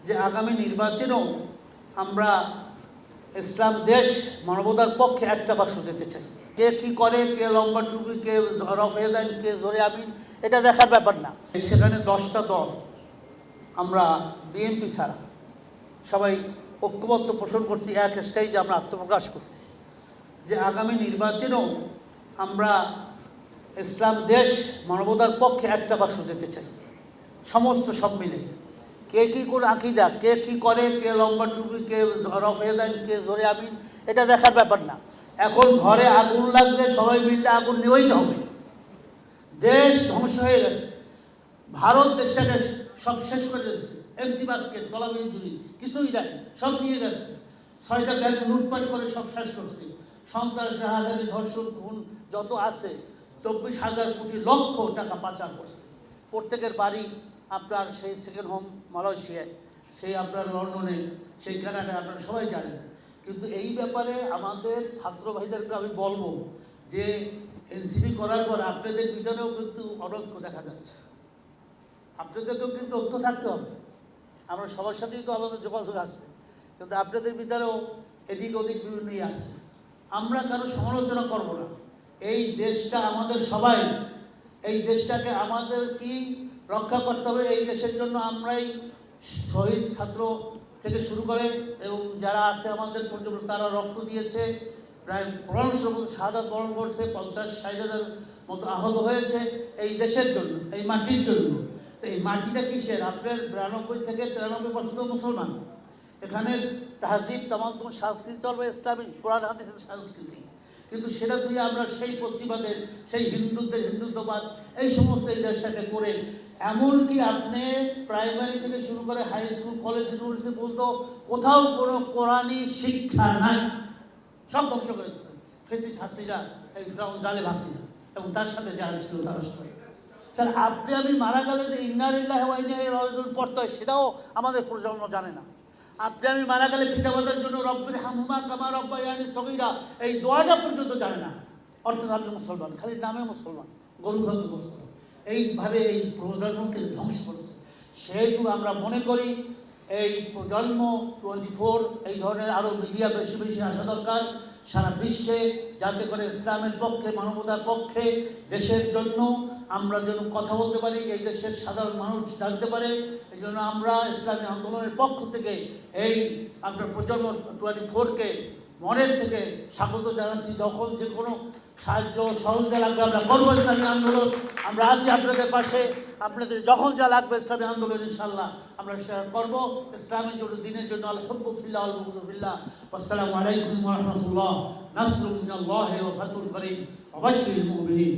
যে আগামী নির্বাচনেও আমরা ইসলাম দেশ মানবতার পক্ষে একটা বাক্স দিতে চাই। কে কি করে, কে লম্বা টুপি, কে রফে দেন, কে জোরে আমিন, এটা দেখার ব্যাপার না। সেখানে 10টা দল, আমরা বিএনপি ছাড়া সবাই ঐক্যবদ্ধ পোষণ করছি, এক স্টেজে আমরা আত্মপ্রকাশ করছি যে আগামী নির্বাচনেও আমরা ইসলাম দেশ মানবতার পক্ষে একটা বাক্স দিতে চাই, সমস্ত সব মিলে। কে কী করে আকিদা, কে কী করে, কে লম্বা টুপি, কে রফে দেন, কে জোরে আমিন, এটা দেখার ব্যাপার না। এখন ঘরে আগুন লাগলে সবাই মিলে আগুন নিয়েই হবে। দেশ ধ্বংস হয়ে গেছে, ভারত দেশটাকে সব শেষ করে দিয়েছে, এমটি বাস্কেট, তলাবিহীন ঝুড়ি, কিছুই নাই, সব নিয়ে গেছে। 6টা ব্যাংক লুটপাট করে সব শেষ করছে। সন্ত্রাস, রাহাজানি, ধর্ষণ, খুন যত আছে 24,000 কোটি লক্ষ টাকা পাচার করছে। প্রত্যেকের বাড়ি আপনার সেই সেকেন্ড হোম মালয়েশিয়ায়, সেই আপনার লন্ডনে, সেই কানাডায়, আপনারা সবাই জানেন। কিন্তু এই ব্যাপারে আমাদের ছাত্র ভাইদেরকে আমি বলবো যে এনসিপি করার পর আপনাদের ভিতরেও কিন্তু অনৈক্য দেখা যাচ্ছে। আপনাদেরকেও কিন্তু ঐক্য থাকতে হবে। আমরা সবার সাথেই তো আমাদের যোগাযোগ আছে, কিন্তু আপনাদের ভিতরেও এদিক ওদিক বিভিন্নই আছে। আমরা কারো সমালোচনা করব না। এই দেশটা আমাদের সবাই, এই দেশটাকে আমাদের কি রক্ষা করতে হবে। এই দেশের জন্য আমরাই শহীদ ছাত্র থেকে শুরু করে এবং যারা আছে আমাদের পর্যন্ত তারা রক্ত দিয়েছে, প্রায় 1500 মতো শাহাদাত বরণ করছে, 50-60 মতো আহত হয়েছে এই দেশের জন্য, এই মাটির জন্য। এই মাটিটা কিসের? আপনার 92 থেকে 93% মুসলমান। এখানে তাহজিব, তামাদ্দুন, সংস্কৃতি হবে ইসলামী, কোরআন হাদিসের সংস্কৃতি। কিন্তু সেটা তুই আমরা সেই পশ্চিমাদের, সেই হিন্দুদের হিন্দুত্ববাদ, এই সমস্ত এই দেশটাকে করে, এমনকি আপনি প্রাইমারি থেকে শুরু করে হাই স্কুল, কলেজ, ইউনিভার্সিটি পর্যন্ত কোথাও কোনো কোরআনী শিক্ষা নাই, সব ধ্বংস করে দিচ্ছে ফেসিস হাসিনা, এই ফিরাউন জালেম হাসিনা এবং তার সাথে যারা ছিল তারা সবাই। তাহলে আপনি আমি মারা গেলে যে ইন্না লিল্লাহি ওয়া ইন্না ইলাইহি রাজিউন পড়তে হয়, সেটাও আমাদের প্রজন্ম জানে না। আপনি আমি মারা গেলে পিতামাতার জন্য রব্বির হামহুমা কামা রাব্বায়ানি সগীরা, এই দোয়াটা পর্যন্ত জানে না। অর্থাৎ আপনি মুসলমান, খালি নামে মুসলমান, গরুভঙ্গ মুসলমান। এইভাবে এই প্রজন্মকে ধ্বংস করছে। সেহেতু আমরা মনে করি এই প্রজন্ম 24 এই ধরনের আরও মিডিয়া বেশি বেশি আসা দরকার সারা বিশ্বে, যাতে করে ইসলামের পক্ষে, মানবতার পক্ষে, দেশের জন্য আমরা যেন কথা বলতে পারি, এই দেশের সাধারণ মানুষ জানতে পারে। এই জন্য আমরা ইসলামী আন্দোলনের পক্ষ থেকে এই আপনার প্রজন্ম 24কে মনের থেকে স্বাগত জানাচ্ছি। যখন যে কোনো সাহায্য সহযোগিতা লাগবে আমরা করবো ইসলামী আন্দোলন, আমরা আছি আপনাদের পাশে। আপনাদের যখন যা লাগবে ইসলামী আন্দোলন ইনশাআল্লাহ আমরা শেয়ার করবো, ইসলামের জন্য, দিনের জন্য। আল হুব্বু ফিল্লাহ ওয়াল বুগযু ফিল্লাহ। আসসালামু আলাইকুম ওয়া রাহমাতুল্লাহ। নাসরুম মিনাল্লাহি ওয়া ফাতহুন করিম ওয়া বাশশিরিল মুমিনিন।